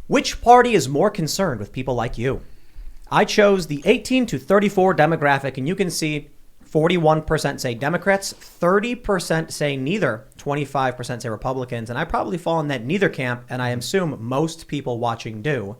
Which party is more concerned with people like you? I chose the 18 to 34 demographic, and you can see 41% say Democrats, 30% say neither, 25% say Republicans, and I probably fall in that neither camp, and I assume most people watching do.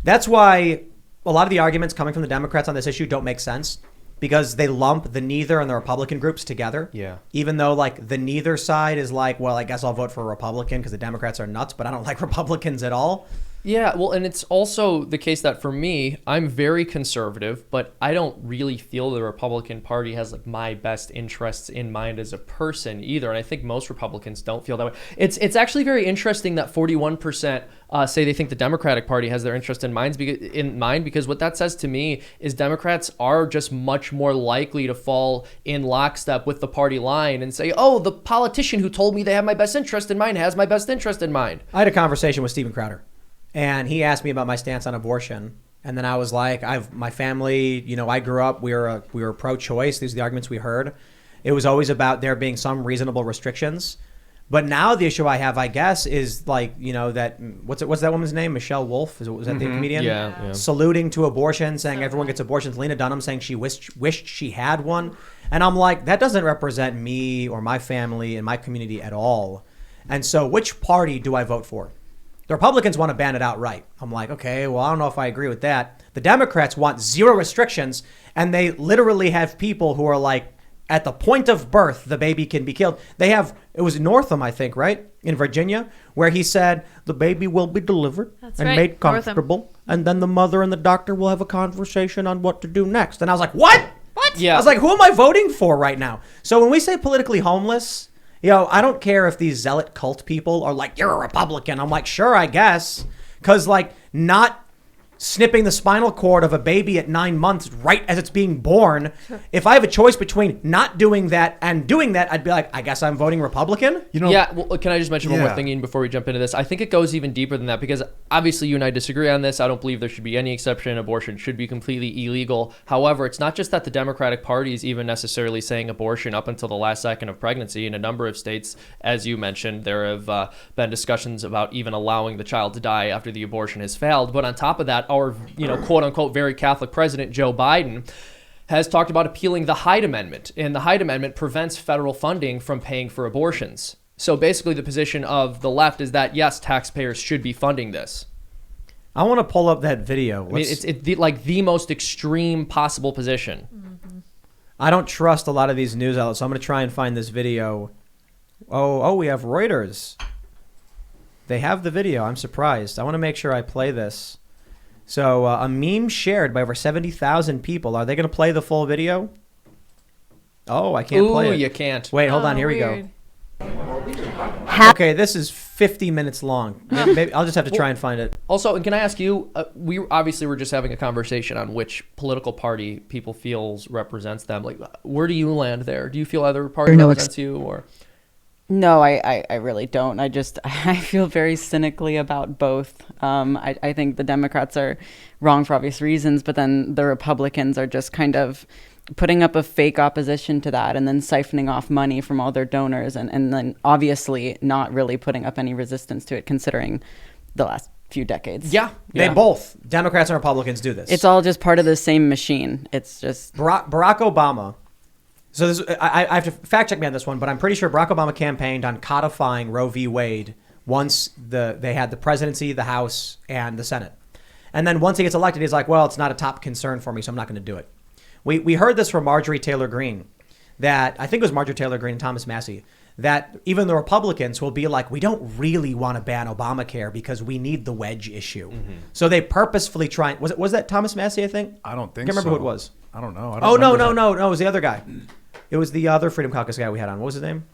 That's why a lot of the arguments coming from the Democrats on this issue don't make sense, because they lump the neither and the Republican groups together. Yeah. Even though like the neither side is like, well, I guess I'll vote for a Republican because the Democrats are nuts, but I don't like Republicans at all. Yeah, well, and it's also the case that for me, I'm very conservative, but I don't really feel the Republican Party has like my best interests in mind as a person either. And I think most Republicans don't feel that way. It's actually very interesting that 41% say they think the Democratic Party has their interest in mind because what that says to me is Democrats are just much more likely to fall in lockstep with the party line and say, oh, the politician who told me they have my best interest in mind has my best interest in mind. I had a conversation with Steven Crowder. And he asked me about my stance on abortion. And then I was like, my family, I grew up, we were pro-choice. These are the arguments we heard. It was always about there being some reasonable restrictions. But now the issue I have, I guess, is like, that, what's that woman's name? Michelle Wolf? Was that the comedian? Yeah. Saluting to abortion, saying everyone gets abortions. Lena Dunham saying she wished she had one. And I'm like, that doesn't represent me or my family and my community at all. And so which party do I vote for? The Republicans want to ban it outright. I'm like, okay, well, I don't know if I agree with that. The Democrats want zero restrictions, and they literally have people who are like, at the point of birth, the baby can be killed. It was Northam, I think, right? In Virginia, where he said the baby will be delivered made comfortable, Northam. And then the mother and the doctor will have a conversation on what to do next. And I was like, what? Yeah. I was like, who am I voting for right now? So when we say politically homeless, I don't care if these zealot cult people are like, you're a Republican. I'm like, sure, I guess. Because, like, not snipping the spinal cord of a baby at 9 months right as it's being born. If I have a choice between not doing that and doing that, I'd be like, I guess I'm voting Republican. Yeah, well, can I just mention one more thing Ian, before we jump into this? I think it goes even deeper than that because obviously you and I disagree on this. I don't believe there should be any exception. Abortion should be completely illegal. However, it's not just that the Democratic Party is even necessarily saying abortion up until the last second of pregnancy. In a number of states, as you mentioned, there have been discussions about even allowing the child to die after the abortion has failed. But on top of that, our, quote unquote, very Catholic president, Joe Biden, has talked about appealing the Hyde Amendment. And the Hyde Amendment prevents federal funding from paying for abortions. So basically the position of the left is that, yes, taxpayers should be funding this. I want to pull up that video. It's the most extreme possible position. Mm-hmm. I don't trust a lot of these news outlets, so I'm going to try and find this video. Oh, we have Reuters. They have the video. I'm surprised. I want to make sure I play this. So a meme shared by over 70,000 people. Are they going to play the full video? Oh, I can't play it. You can't. Wait, hold on. Here weird. we go. Okay, this is 50 minutes long. Maybe I'll just have to try and find it. Also, and can I ask you, we obviously were just having a conversation on which political party people feels represents them. Like, where do you land there? Do you feel either party represents you or... No, I really don't. I feel very cynically about both. I think the Democrats are wrong for obvious reasons, but then the Republicans are just kind of putting up a fake opposition to that and then siphoning off money from all their donors and then obviously not really putting up any resistance to it considering the last few decades. Yeah. They both, Democrats and Republicans, do this. It's all just part of the same machine. It's just... Barack Obama... So I have to fact check me on this one, but I'm pretty sure Barack Obama campaigned on codifying Roe v. Wade once they had the presidency, the House, and the Senate. And then once he gets elected, he's like, well, it's not a top concern for me, so I'm not going to do it. We heard this from Marjorie Taylor Greene, that I think it was Marjorie Taylor Greene and Thomas Massey, that even the Republicans will be like, we don't really want to ban Obamacare because we need the wedge issue. Mm-hmm. So they purposefully try. Was that Thomas Massey, I think? I don't think I can't remember so. who it was. I don't know. No. It was the other guy. It was the other Freedom Caucus guy we had on. What was his name?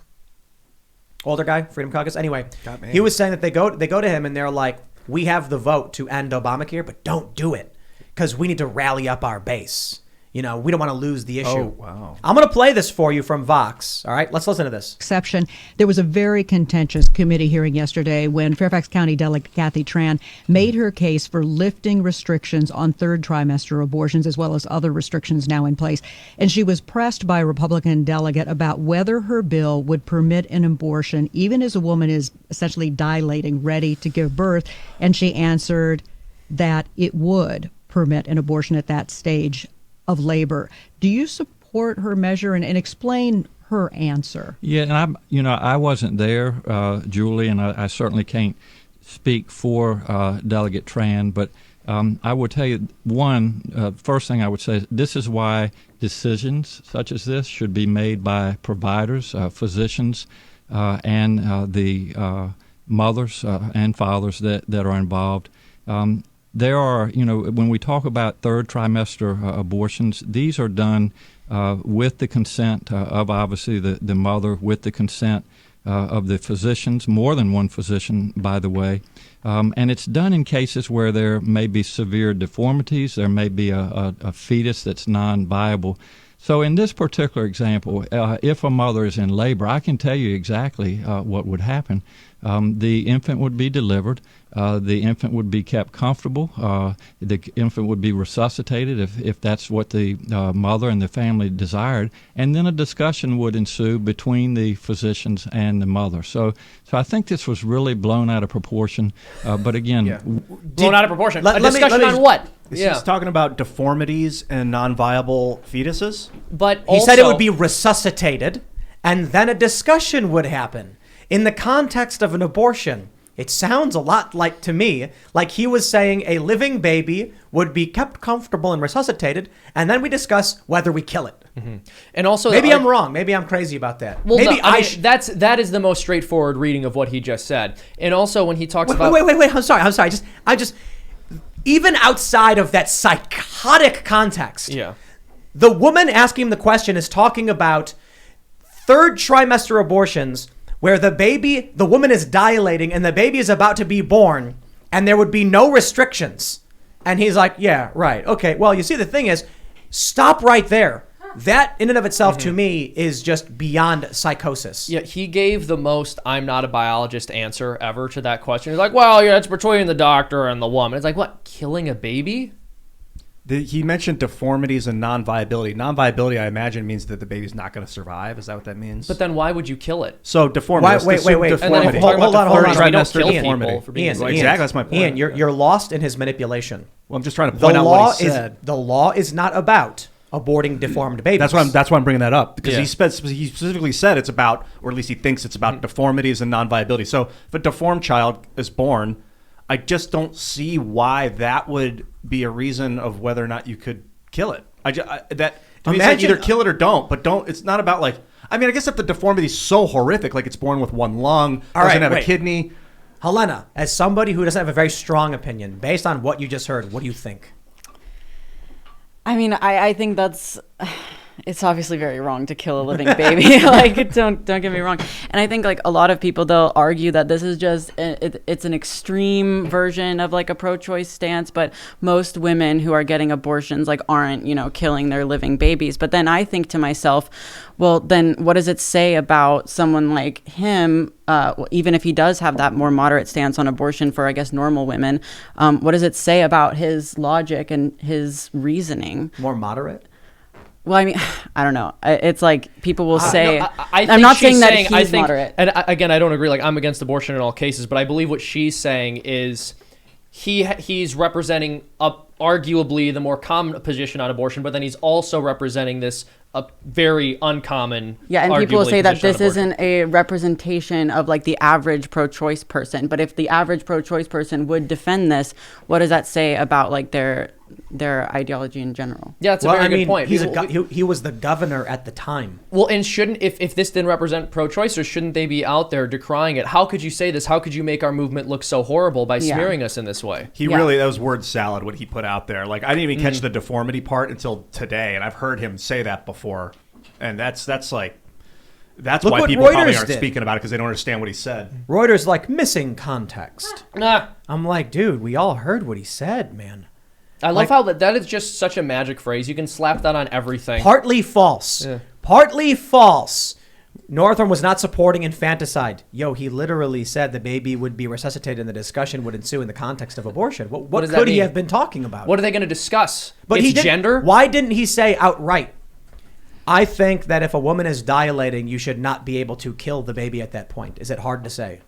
Older guy, Freedom Caucus. Anyway, he was saying that they go to him and they're like, we have the vote to end Obamacare, but don't do it because we need to rally up our base. we don't want to lose the issue. Oh, wow. I'm going to play this for you from Vox. All right, let's listen to this. Exception. There was a very contentious committee hearing yesterday when Fairfax County Delegate Kathy Tran made her case for lifting restrictions on third trimester abortions as well as other restrictions now in place. And she was pressed by a Republican delegate about whether her bill would permit an abortion even as a woman is essentially dilating, ready to give birth. And she answered that it would permit an abortion at that stage of labor. Do you support her measure and explain her answer? Yeah, and I wasn't there, Julie, and I certainly can't speak for Delegate Tran, but I would tell you first thing I would say is this is why decisions such as this should be made by providers, physicians, and the mothers and fathers that are involved. There are, when we talk about third trimester abortions, these are done with the consent of obviously the mother, with the consent of the physicians, more than one physician, by the way. And it's done in cases where there may be severe deformities, there may be a fetus that's non-viable. So in this particular example, if a mother is in labor, I can tell you exactly what would happen. The infant would be delivered. The infant would be kept comfortable. The infant would be resuscitated if that's what the mother and the family desired. And then a discussion would ensue between the physicians and the mother. So I think this was really blown out of proportion. But again, blown out of proportion. Let me on what? He's talking about deformities and non-viable fetuses. But he said it would be resuscitated, and then a discussion would happen. In the context of an abortion, it sounds a lot like, to me, like he was saying a living baby would be kept comfortable and resuscitated, and then we discuss whether we kill it. Mm-hmm. And also, maybe I'm wrong. Maybe I'm crazy about that. Well, maybe that is the most straightforward reading of what he just said. And also, when he talks about wait. I'm sorry. I just even outside of that psychotic context, the woman asking the question is talking about third trimester abortions where the woman is dilating and the baby is about to be born and there would be no restrictions. And he's like, yeah, right. Okay. Well, you see, the thing is, stop right there. That in and of itself to me is just beyond psychosis. Yeah, he gave the most I'm not a biologist answer ever to that question. He's like, well, yeah, it's between the doctor and the woman. It's like, what, killing a baby? He mentioned deformities and non-viability. Non-viability, I imagine, means that the baby's not going to survive. Is that what that means? But then why would you kill it? So deformity. Wait. Deformity. And then if hold on. We don't kill deformity. people for being Exactly, that's my point. Ian, you're lost in his manipulation. Well, I'm just trying to point out what he said. The law is not about aborting deformed babies. That's why I'm bringing that up, because he specifically said it's about, or at least he thinks it's about deformities and non-viability. So if a deformed child is born, I just don't see why that would be a reason of whether or not you could kill it. Either kill it or don't, but don't. It's not about like. I mean, I guess if the deformity is so horrific, like it's born with one lung, doesn't have a kidney. Helena, as somebody who doesn't have a very strong opinion, based on what you just heard, what do you think? I mean, I think it's obviously very wrong to kill a living baby. Like, don't get me wrong. And I think like a lot of people, they'll argue that this is just it's an extreme version of like a pro-choice stance, but most women who are getting abortions like aren't, killing their living babies. But then I think to myself, well, then what does it say about someone like him, even if he does have that more moderate stance on abortion for, I guess, normal women? What does it say about his logic and his reasoning? More moderate? Well, I mean, I don't know. It's like people will say. No, I'm not saying that he's moderate. And again, I don't agree. Like, I'm against abortion in all cases, but I believe what she's saying is he's representing arguably the more common position on abortion, but then he's also representing this very uncommon. Yeah, and people will say that this isn't a representation of like the average pro-choice person. But if the average pro-choice person would defend this, what does that say about like their ideology in general? Yeah, that's a very good point. He was the governor at the time. Well, and shouldn't, if this didn't represent pro-choicers, shouldn't they be out there decrying it? How could you say this? How could you make our movement look so horrible by smearing us in this way? That was word salad what he put out there. Like, I didn't even catch the deformity part until today, and I've heard him say that before. And that's why people probably aren't speaking about it, because they don't understand what he said. Reuters missing context. Nah. I'm like, dude, we all heard what he said, man. I love how that is just such a magic phrase. You can slap that on everything. Partly false. Yeah. Partly false. Northam was not supporting infanticide. Yo, he literally said the baby would be resuscitated and the discussion would ensue in the context of abortion. What could he have been talking about? What are they going to discuss? But it's gender? Why didn't he say outright, I think that if a woman is dilating, you should not be able to kill the baby at that point? Is it hard to say?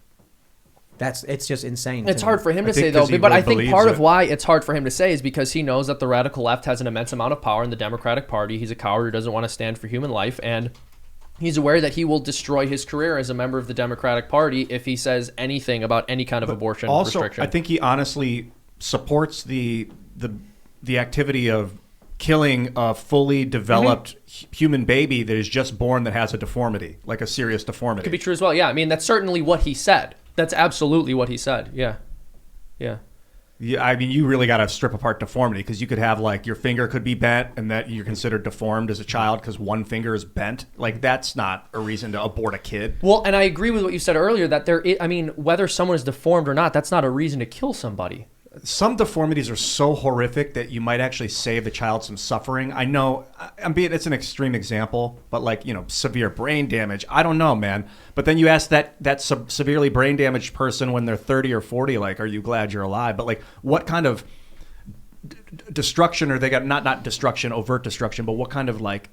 It's just insane. It's hard for him to say, though. But I think part of why it's hard for him to say is because he knows that the radical left has an immense amount of power in the Democratic Party. He's a coward who doesn't want to stand for human life. And he's aware that he will destroy his career as a member of the Democratic Party if he says anything about any kind of abortion restriction. I think he honestly supports the activity of killing a fully developed human baby that is just born that has a deformity, like a serious deformity. Could be true as well. Yeah, I mean, that's certainly what he said. That's absolutely what he said. Yeah. Yeah, I mean, you really got to strip apart deformity because you could have like your finger could be bent and that you're considered deformed as a child because one finger is bent. Like that's not a reason to abort a kid. Well, and I agree with what you said earlier that whether someone is deformed or not, that's not a reason to kill somebody. Some deformities are so horrific that you might actually save the child some suffering. I know, it's an extreme example, but like, severe brain damage. I don't know, man. But then you ask that severely brain damaged person when they're 30 or 40, like, are you glad you're alive? But like, what kind of destruction are they got? Not destruction, overt destruction, but what kind of like,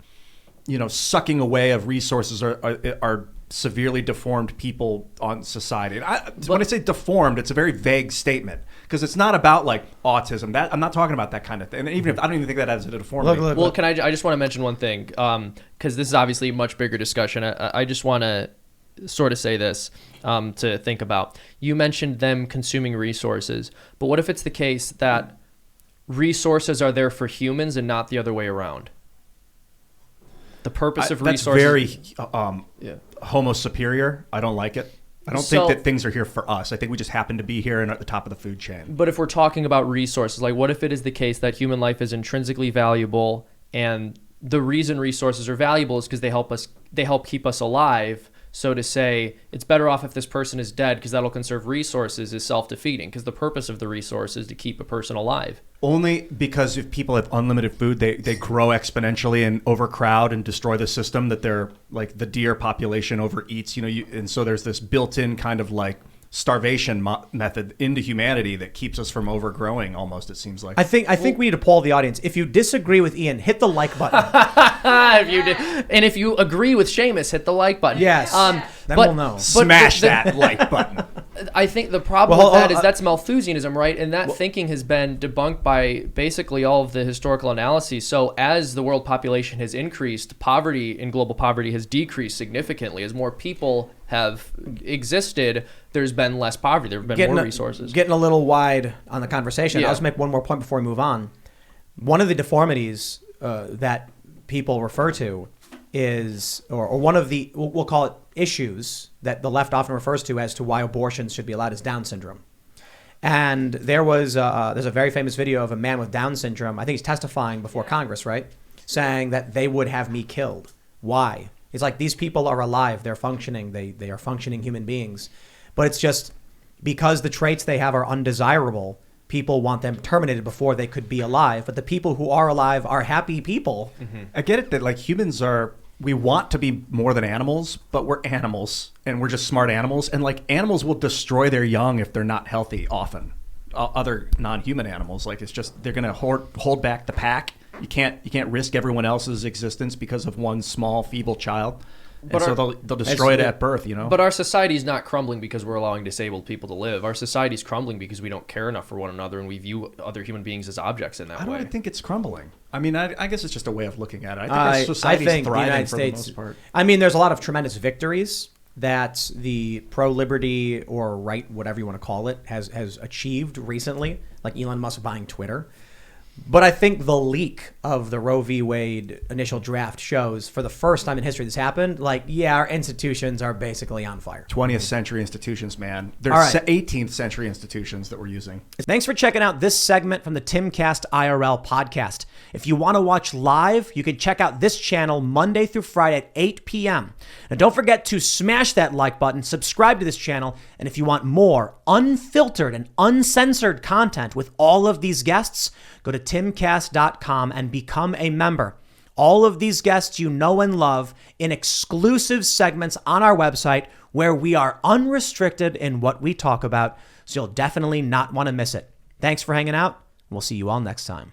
sucking away of resources are severely deformed people on society? And when I say deformed, it's a very vague statement. Because it's not about like autism. I'm not talking about that kind of thing. And even if I don't even think that as a deformity. Well, I just want to mention one thing because this is obviously a much bigger discussion. I just want to sort of say this to think about. You mentioned them consuming resources, but what if it's the case that resources are there for humans and not the other way around? The purpose of resources. That's very homo superior. I don't like it. I don't think that things are here for us. I think we just happen to be here and at the top of the food chain. But if we're talking about resources, like what if it is the case that human life is intrinsically valuable and the reason resources are valuable is because they help keep us alive. So to say it's better off if this person is dead because that'll conserve resources is self-defeating because the purpose of the resource is to keep a person alive. Only because if people have unlimited food, they grow exponentially and overcrowd and destroy the system that they're like the deer population overeats, and so there's this built-in kind of like starvation method into humanity that keeps us from overgrowing almost, it seems like. I think we need to poll the audience. If you disagree with Ian, hit the like button. If you agree with Seamus, hit the like button. Yes. Then we'll know. Smash that like button. I think the problem with that is that's Malthusianism, right? And that thinking has been debunked by basically all of the historical analyses. So as the world population has increased, poverty and global poverty has decreased significantly. As more people have existed, there's been less poverty. There have been more resources. Getting a little wide on the conversation. Yeah. I'll just make one more point before we move on. One of the deformities that people refer to is, or one of the, we'll call it issues that the left often refers to as to why abortions should be allowed is Down syndrome. And there's a very famous video of a man with Down syndrome. I think he's testifying before Congress, right? Saying that they would have me killed. Why? It's like these people are alive. They're functioning. They are functioning human beings. But it's just because the traits they have are undesirable, people want them terminated before they could be alive. But the people who are alive are happy people. Mm-hmm. I get it that like humans we want to be more than animals, but we're animals and we're just smart animals. And like animals will destroy their young if they're not healthy often. Other non-human animals, like it's just, they're going to hold back the pack. You can't risk everyone else's existence because of one small, feeble child. And so they'll destroy it at birth, But our society is not crumbling because we're allowing disabled people to live. Our society is crumbling because we don't care enough for one another and we view other human beings as objects in that way. I don't think it's crumbling. I mean, I guess it's just a way of looking at it. I think our society's thriving for the most part. I mean, there's a lot of tremendous victories that the pro-liberty or right, whatever you want to call it, has achieved recently, like Elon Musk buying Twitter. But I think the leak of the Roe v. Wade initial draft shows for the first time in history this happened, our institutions are basically on fire. 20th century institutions, man. There's 18th century institutions that we're using. Thanks for checking out this segment from the Timcast IRL podcast. If you want to watch live, you can check out this channel Monday through Friday at 8 p.m. And don't forget to smash that like button, subscribe to this channel, and if you want more unfiltered and uncensored content with all of these guests, go to timcast.com and become a member. All of these guests you know and love in exclusive segments on our website where we are unrestricted in what we talk about, so you'll definitely not want to miss it. Thanks for hanging out. We'll see you all next time.